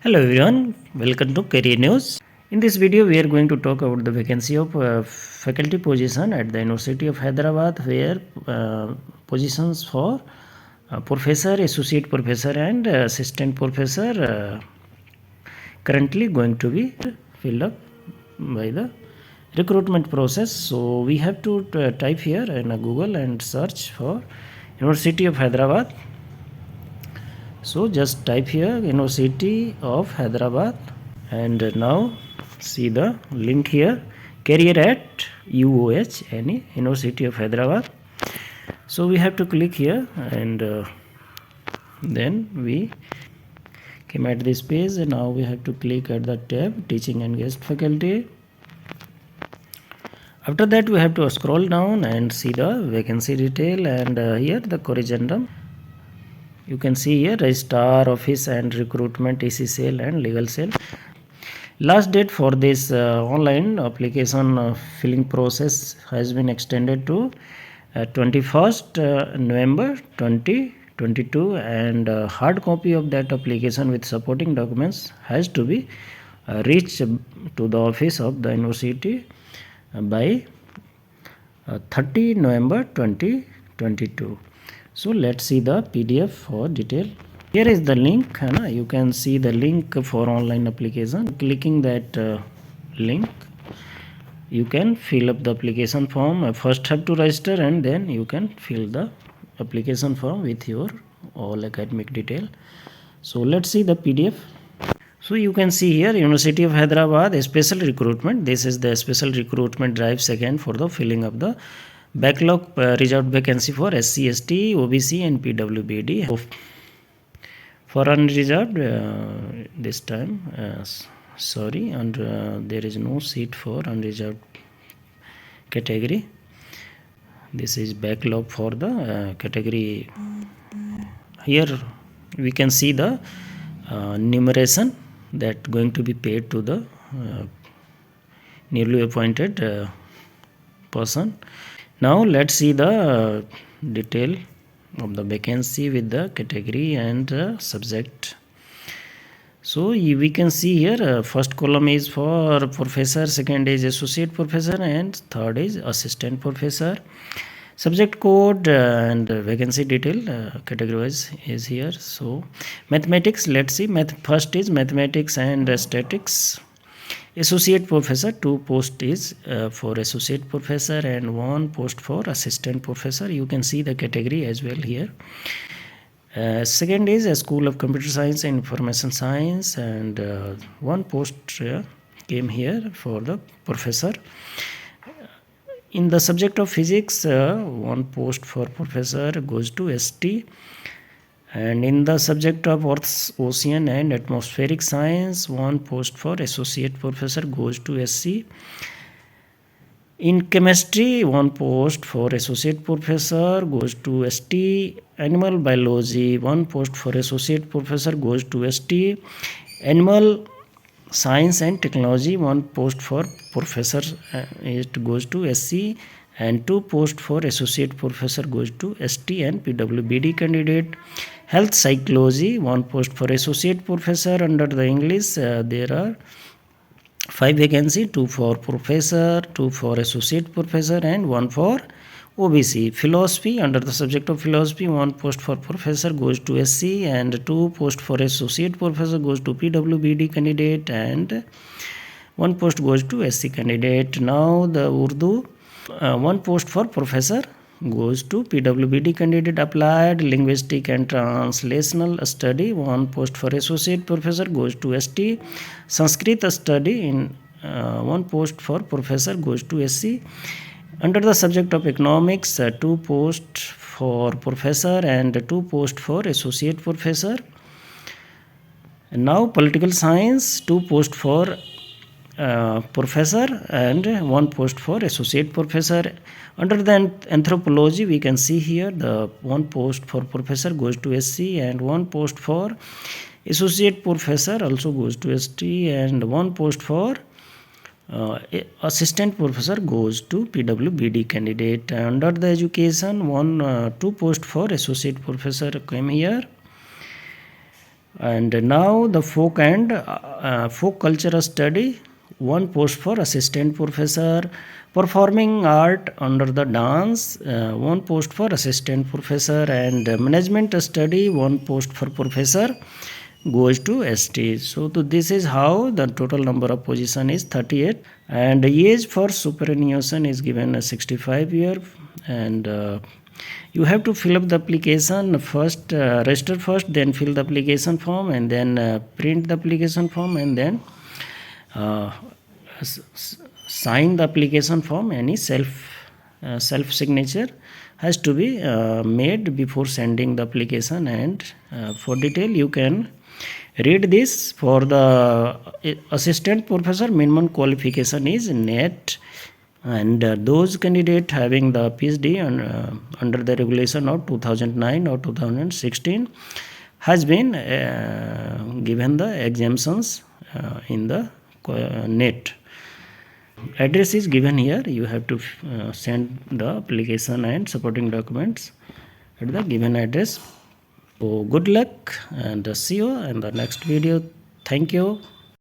Hello everyone, welcome to Career News. In this video, we are going to talk about the vacancy of faculty position at the University of Hyderabad, where positions for professor, associate professor, and assistant professor currently going to be filled up by the recruitment process. So we have to type here in Google and search for University of Hyderabad. So just type here University of Hyderabad, and now see the link here, career at UOH University of Hyderabad. So we have to click here, and then we came at this page, and now we have to click at the tab teaching and guest faculty. After that, we have to scroll down and see the vacancy detail, and here the corrigendum. You can see here registrar office and recruitment EC cell and legal cell. Last date for this online application filling process has been extended to 21st November 2022, and hard copy of that application with supporting documents has to be reached to the office of the university by 30 November 2022. So let's see the PDF for detail. Here is the link. You can see the link for online application. Clicking that link, you can fill up the application form. First have to register, and then you can fill the application form with your all academic detail. So let's see the PDF. So you can see here University of Hyderabad special recruitment. This is the special recruitment drive second for the filling of the backlog reserved vacancy for SC, ST, OBC and PWBD. For unreserved this time, sorry, and there is no seat for unreserved category. This is backlog for the category. Here we can see the numeration that going to be paid to the newly appointed person. Now let's see the detail of the vacancy with the category and subject. So we can see here first column is for professor, second is associate professor, and third is assistant professor. Subject code and vacancy detail category wise is here. So mathematics, let's see. First is mathematics and statistics. Associate professor, 2 post is for associate professor and 1 post for assistant professor. You can see the category as well here. Second is a school of computer science and information science, and 1 post came here for the professor. In the subject of physics, 1 post for professor goes to ST. And in the subject of Earth's ocean and atmospheric science, 1 post for associate professor goes to SC. In chemistry, 1 post for associate professor goes to ST. Animal biology, 1 post for associate professor goes to ST. Animal science and technology, 1 post for professor it goes to SC, and 2 post for associate professor goes to ST and PWBD candidate. Health psychology, 1 post for associate professor. Under the English, there are 5 vacancy, 2 for professor, 2 for associate professor, and 1 for OBC. Philosophy, under the subject of philosophy, 1 post for professor goes to SC, and 2 post for associate professor goes to PWBD candidate, and 1 post goes to SC candidate. Now the Urdu, 1 post for professor goes to PWBD candidate. Applied linguistic and translational study, 1 post for associate professor goes to ST. Sanskrit study, in 1 post for professor goes to SC. Under the subject of economics, 2 posts for professor and 2 posts for associate professor. And now political science, 2 posts for professor and 1 post for associate professor. Under the anthropology, we can see here the 1 post for professor goes to SC, and 1 post for associate professor also goes to ST, and 1 post for assistant professor goes to PWBD candidate. Under the education, 2 post for associate professor came here. And now the folk and folk culture study, one post for assistant professor. Performing art under the dance, one post for assistant professor. And management study, one post for professor goes to ST. So this is how the total number of position is 38. And age for superannuation is given as 65 year. And you have to fill up the application first, register first, then fill the application form, and then print the application form, and then uh, sign the application form. Any self signature has to be made before sending the application. And for detail you can read this. For the assistant professor, minimum qualification is NET. And those candidates having the PhD under the regulation of 2009 or 2016 has been given the exemptions in the NET. Address is given here. You have to send the application and supporting documents at the given address. So good luck, and see you in the next video. Thank you.